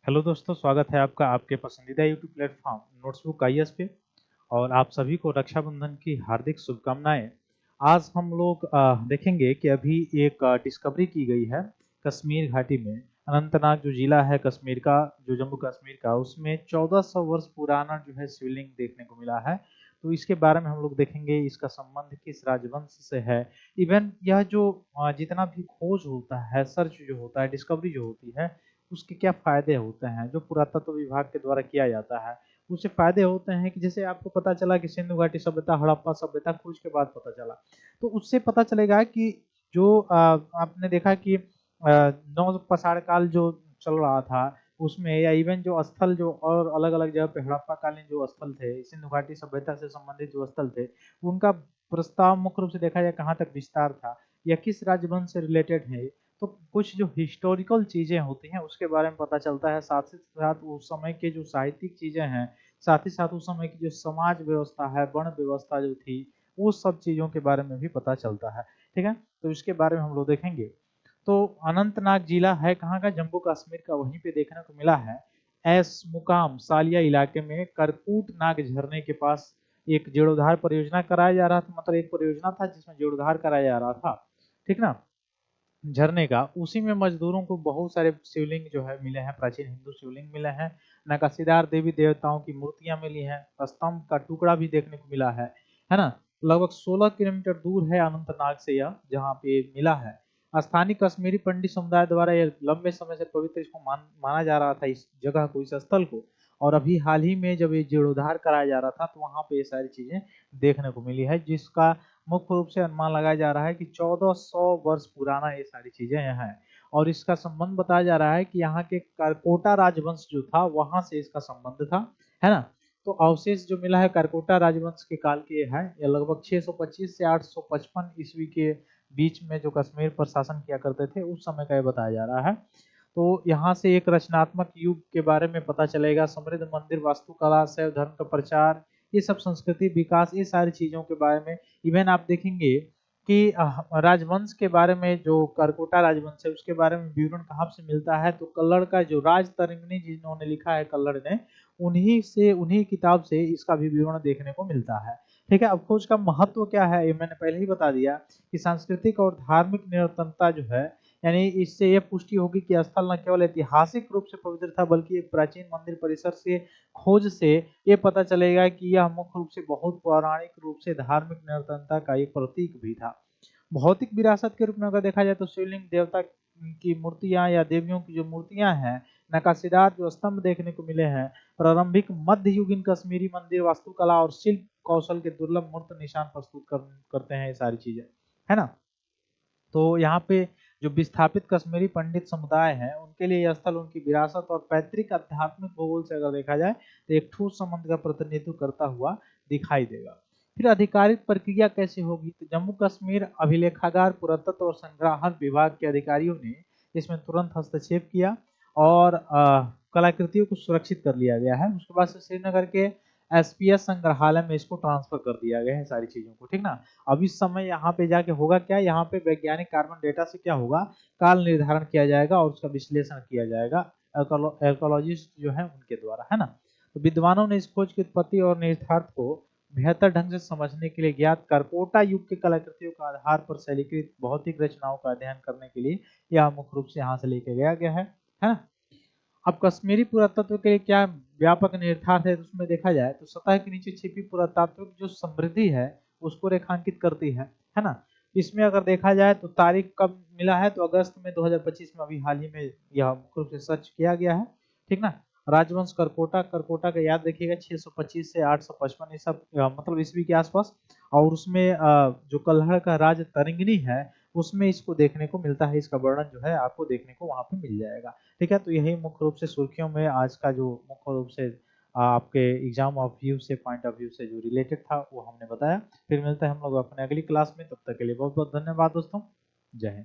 Hello दोस्तों, स्वागत है आपका आपके पसंदीदा यूट्यूब प्लेटफॉर्म नोट्सबुक आईएएस पे। और आप सभी को रक्षाबंधन की हार्दिक शुभकामनाएं। आज हम लोग देखेंगे कि अभी एक डिस्कवरी की गई है कश्मीर घाटी में। अनंतनाग जो जिला है कश्मीर का, जो जम्मू कश्मीर का, उसमें 1400 वर्ष पुराना जो है शिवलिंग देखने को मिला है। तो इसके बारे में हम लोग देखेंगे, इसका संबंध किस राजवंश से है। इवन यह जो जितना भी खोज होता है, सर्च जो होता है, डिस्कवरी जो होती है, उसके क्या फायदे होते हैं जो पुरातत्व विभाग के द्वारा किया जाता है। उससे फायदे होते हैं कि जैसे आपको पता चला कि सिंधु घाटी सभ्यता, हड़प्पा सभ्यता खोज के बाद पता चला, तो उससे पता चलेगा कि जो आपने देखा कि नौ पसार काल जो चल रहा था उसमें, या इवन जो स्थल जो और अलग अलग जगह पे हड़प्पा कालीन जो स्थल थे, सिंधु घाटी सभ्यता से संबंधित जो स्थल थे, उनका प्रस्ताव मुख्य रूप से देखा जाए कहाँ तक विस्तार था या किस राजवंश से रिलेटेड है। तो कुछ जो हिस्टोरिकल चीजें होती हैं उसके बारे में पता चलता है, साथ ही साथ उस समय के जो साहित्यिक चीजें हैं, साथ ही साथ उस समय की जो समाज व्यवस्था है, वर्ण व्यवस्था जो थी, वो सब चीजों के बारे में भी पता चलता है। ठीक है, तो इसके बारे में हम लोग देखेंगे। तो अनंतनाग जिला है कहाँ का? जम्मू कश्मीर का। वहीं पे देखने को मिला है एस मुकाम सालिया इलाके में करकूट नाग झरने के पास एक जीर्णोद्धार परियोजना कराया जा रहा था। मतलब एक परियोजना था जिसमें जीर्णोद्धार कराया जा रहा था, ठीक ना, झरने का। उसी में मजदूरों को बहुत सारे शिवलिंग जो है मिले हैं, प्राचीन हिंदू शिवलिंग मिले हैं, नकाशीदार देवी देवताओं की मूर्तियां मिली हैं, स्तंभ का टुकड़ा भी देखने को मिला है ना। लगभग 16 किलोमीटर दूर है अनंतनाग से यह, जहाँ पे मिला है। स्थानीय कश्मीरी पंडित समुदाय द्वारा यह लंबे समय से पवित्र इसको माना जा रहा था, इस जगह को, इस स्थल को। और अभी हाल ही में जब ये जीर्णोद्धार कराया जा रहा था तो वहां पे ये सारी चीजें देखने को मिली है, जिसका मुख्य रूप से अनुमान लगाया जा रहा है कि 1400 वर्ष पुराना ये सारी चीजें यहाँ है। और इसका संबंध बताया जा रहा है कि यहाँ के करकोटा राजवंश जो था वहां से इसका संबंध था, है ना। तो अवशेष जो मिला है करकोटा राजवंश के काल के है। ये लगभग 625 से 855 ईस्वी के बीच में जो कश्मीर पर शासन किया करते थे उस समय का ये बताया जा रहा है। तो यहाँ से एक रचनात्मक युग के बारे में पता चलेगा। समृद्ध मंदिर वास्तुकला, शैव धर्म का प्रचार, ये सब संस्कृति विकास, ये सारी चीजों के बारे में। इवन आप देखेंगे कि राजवंश के बारे में, जो करकोटा राजवंश है उसके बारे में विवरण कहाँ से मिलता है, तो कल्लड़ का जो राज तरंगिणी जिन्होंने लिखा है कल्लड़ ने, उन्हीं से, उन्हीं किताब से इसका भी विवरण देखने को मिलता है। ठीक है, अब खोज का महत्व क्या है ये मैंने पहले ही बता दिया कि सांस्कृतिक और धार्मिक निरंतरता जो है, यानी इससे यह पुष्टि होगी कि स्थल न केवल ऐतिहासिक रूप से पवित्र था बल्कि एक प्राचीन मंदिर परिसर से खोज से ये पता चलेगा कि यह मुख्य रूप से बहुत पौराणिक रूप से धार्मिक निरंतरता का एक प्रतीक भी था। भौतिक विरासत के रूप में अगर देखा जाए तो शिवलिंग, देवता की मूर्तियां या देवियों की जो मूर्तियां हैं, नकाशीदार जो स्तंभ देखने को मिले हैं, प्रारंभिक मध्ययुगीन कश्मीरी मंदिर वास्तुकला और शिल्प कौशल के दुर्लभ मूर्त निशान प्रस्तुत करते हैं ये सारी चीजें, है ना। तो यहाँ पे जो विस्थापित कश्मीरी पंडित समुदाय है उनके लिए यह स्थल उनकी विरासत और पैतृक आध्यात्मिक भूगोल से अगर देखा जाए तो एक ठोस संबंध का प्रतिनिधित्व करता हुआ दिखाई देगा। फिर आधिकारिक प्रक्रिया कैसे होगी, तो जम्मू कश्मीर अभिलेखागार, पुरातत्व और संग्रहण विभाग के अधिकारियों ने इसमें तुरंत हस्तक्षेप किया और कलाकृतियों को सुरक्षित कर लिया गया है। उसके बाद से श्रीनगर के एसपीएस संग्रहालय में इसको ट्रांसफर कर दिया गया है सारी चीजों को, ठीक ना। अब इस समय यहाँ पे जाके होगा क्या, यहाँ पे वैज्ञानिक कार्बन डेटा से क्या होगा, काल निर्धारण किया जाएगा और उसका विश्लेषण किया जाएगा आर्कोलॉजिस्ट जो है उनके द्वारा, है ना। तो विद्वानों ने इस खोज की उत्पत्ति और निहितार्थ को बेहतर ढंग से समझने के लिए ज्ञात करकोटा युग के कलाकृतियों के आधार पर शैलीकृत भौतिक रचनाओं का अध्ययन करने के लिए यह मुख्य रूप से यहाँ से लेके गया है ना। अब कश्मीरी पुरातत्व के लिए क्या व्यापक निहितार्थ है, तो उसमें देखा जाए तो सतह के नीचे छिपी पुरातात्विक जो समृद्धि है उसको रेखांकित करती है ना। इसमें अगर देखा जाए तो तारीख कब मिला है, तो अगस्त में 2025 में, अभी हाल ही में यह मुख्य रूप से सर्च किया गया है, ठीक ना। राजवंश करकोटा, करकोटा का याद रखिएगा 625 से 855 ये सब मतलब ईस्वी के आसपास। और उसमें जो कल्हड़ का राज तरंगिणी है उसमें इसको देखने को मिलता है, इसका वर्णन जो है आपको देखने को वहां पे मिल जाएगा। ठीक है, तो यही मुख्य रूप से सुर्खियों में आज का जो मुख्य रूप से आपके एग्जाम ऑफ व्यू से, पॉइंट ऑफ व्यू से जो रिलेटेड था वो हमने बताया। फिर मिलते हैं हम लोग अपने अगली क्लास में, तब तक के लिए बहुत बहुत धन्यवाद दोस्तों। जय हिंद।